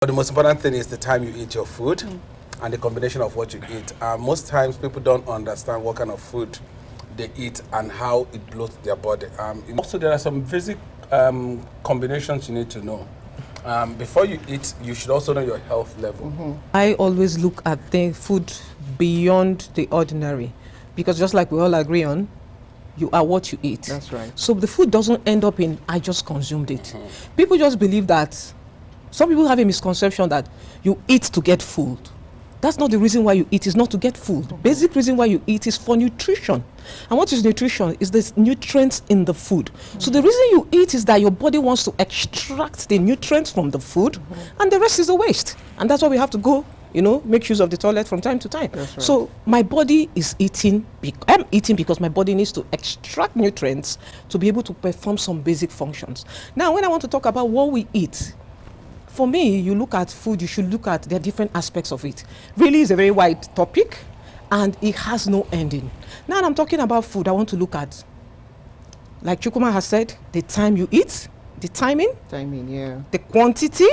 But the most important thing is the time you eat your food and the combination of what you eat. Most times people don't understand what kind of food they eat and how it bloats their body. Also, there are some basic combinations you need to know. Before you eat, you should also know your health level. I always look at the food beyond the ordinary, because just like we all agree on, you are what you eat. That's right. So the food doesn't end up in, I just consumed it. People just believe that, some people have a misconception that you eat to get food. That's not the reason why you eat, is not to get food. The basic reason why you eat is for nutrition. And what is nutrition? Is the nutrients in the food. So the reason you eat is that your body wants to extract the nutrients from the food, and the rest is a waste. And that's why we have to go, make use of the toilet from time to time. That's right. So my body is eating, I'm eating because my body needs to extract nutrients to be able to perform some basic functions. Now, when I want to talk about what we eat, for me, you look at food, you should look at the different aspects of it. Really, it's a very wide topic, and it has no ending. Now I'm talking about food, I want to look at, like Chukwuma has said, the time you eat, the timing, Yeah. the quantity,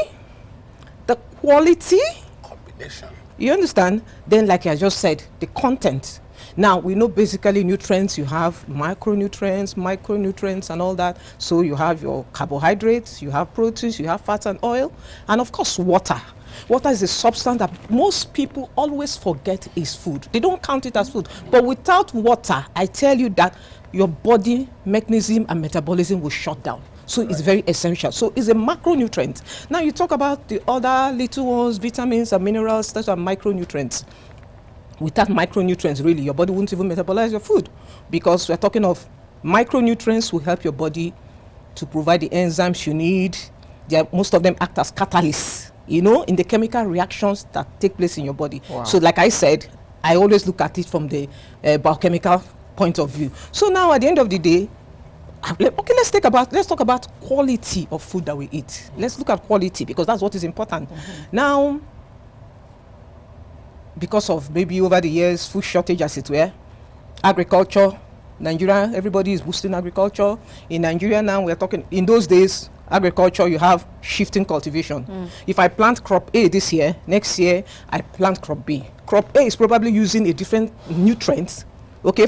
the quality. Combination. You understand? Then, like I just said, the content. Now, we know basically nutrients, you have micronutrients, and all that. So you have your carbohydrates, you have proteins, you have fats and oil, and of course, water. Water is a substance that most people always forget is food. They don't count it as food. But without water, I tell you that your body mechanism and metabolism will shut down. So it's very essential. So it's a macronutrient. Now you talk about the other little ones, vitamins and minerals, that are micronutrients. Without micronutrients, really, your body won't even metabolize your food, because we're talking of micronutrients will help your body to provide the enzymes you need. Most of them act as catalysts, in the chemical reactions that take place in your body. Wow. So like I said, I always look at it from the biochemical point of view. So now at the end of the day, okay, let's talk about quality of food that we eat. Let's look at quality, because that's what is important. Now, because of maybe over the years, food shortage as it were, agriculture, Nigeria, everybody is boosting agriculture. In Nigeria now, we're talking, in those days, agriculture, you have shifting cultivation. If I plant crop A this year, next year, I plant crop B. Crop A is probably using a different nutrients,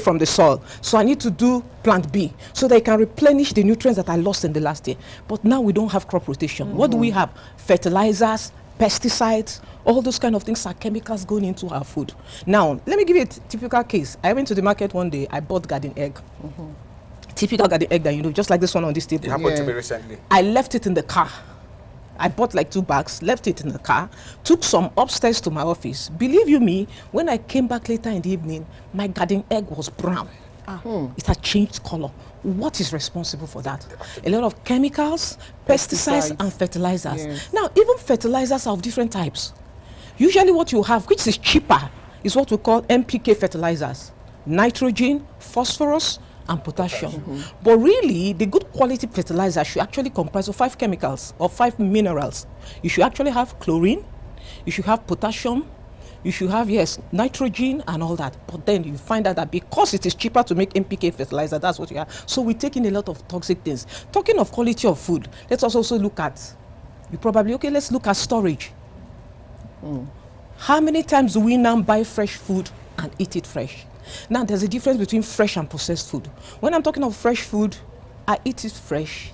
from the soil. So I need to do plant B, so they can replenish the nutrients that I lost in the last year. But now we don't have crop rotation. What do we have? Fertilizers, pesticides, all those kind of things are chemicals going into our food. Now, let me give you a typical case. I went to the market one day, I bought garden egg. Typical garden egg that just like this one on this table. It happened to me recently. I left it in the car. I bought like 2 bags, left it in the car, took some upstairs to my office. Believe you me, when I came back later in the evening, my garden egg was brown. It had changed color. What is responsible for that? A lot of chemicals, pesticides and fertilizers. Yes. Now, even fertilizers are of different types. Usually what you have, which is cheaper, is what we call NPK fertilizers. Nitrogen, phosphorus, and potassium. But really, the good quality fertilizer should actually comprise of 5 chemicals or 5 minerals. You should actually have chlorine, you should have potassium, you should have, nitrogen and all that. But then you find out that because it is cheaper to make NPK fertilizer, that's what you have. So we take in a lot of toxic things. Talking of quality of food, let's also look at, let's look at storage. How many times do we now buy fresh food and eat it fresh? Now, there's a difference between fresh and processed food. When I'm talking of fresh food, I eat it fresh.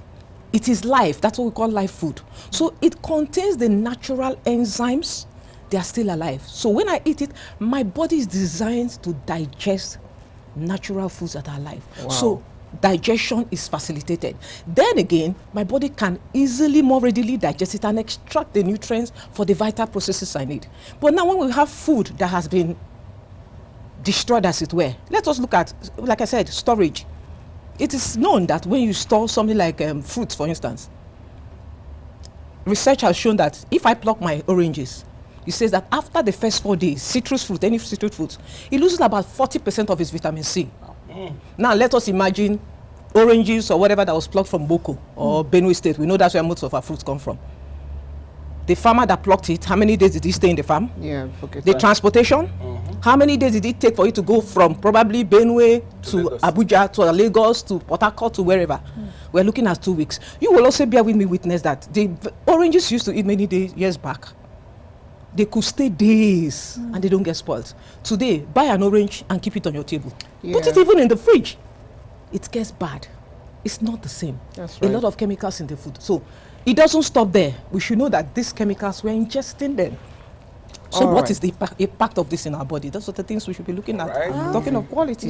It is live. That's what we call live food. So it contains the natural enzymes. They are still alive. So when I eat it, my body is designed to digest natural foods that are alive. Wow. So digestion is facilitated. Then again, my body can easily, more readily digest it and extract the nutrients for the vital processes I need. But now when we have food that has been destroyed as it were, let us look at, like I said, storage. It is known that when you store something like fruits, for instance, research has shown that if I pluck my oranges, it says that after the first 4 days, citrus fruit, any citrus fruit, it loses about 40% of its vitamin C. Now let us imagine oranges or whatever that was plucked from Boko or Benue State. We know that's where most of our fruits come from. The farmer that plucked it, how many days did he stay in the farm? Yeah, okay. The transportation, How many days did it take for you to go from probably Benue to Lagos. Abuja to Lagos to Port Harcourt to wherever? We're looking at 2 weeks. You will also bear with me witness that the oranges used to eat many days years back. They could stay days and they don't get spoiled. Today, buy an orange and keep it on your table. Put it even in the fridge. It gets bad. It's not the same. That's A right. lot of chemicals in the food. So it doesn't stop there. We should know that these chemicals, we're ingesting them. So All what right. is the impact of this in our body? Those are the things we should be looking at. Right. Talking of quality.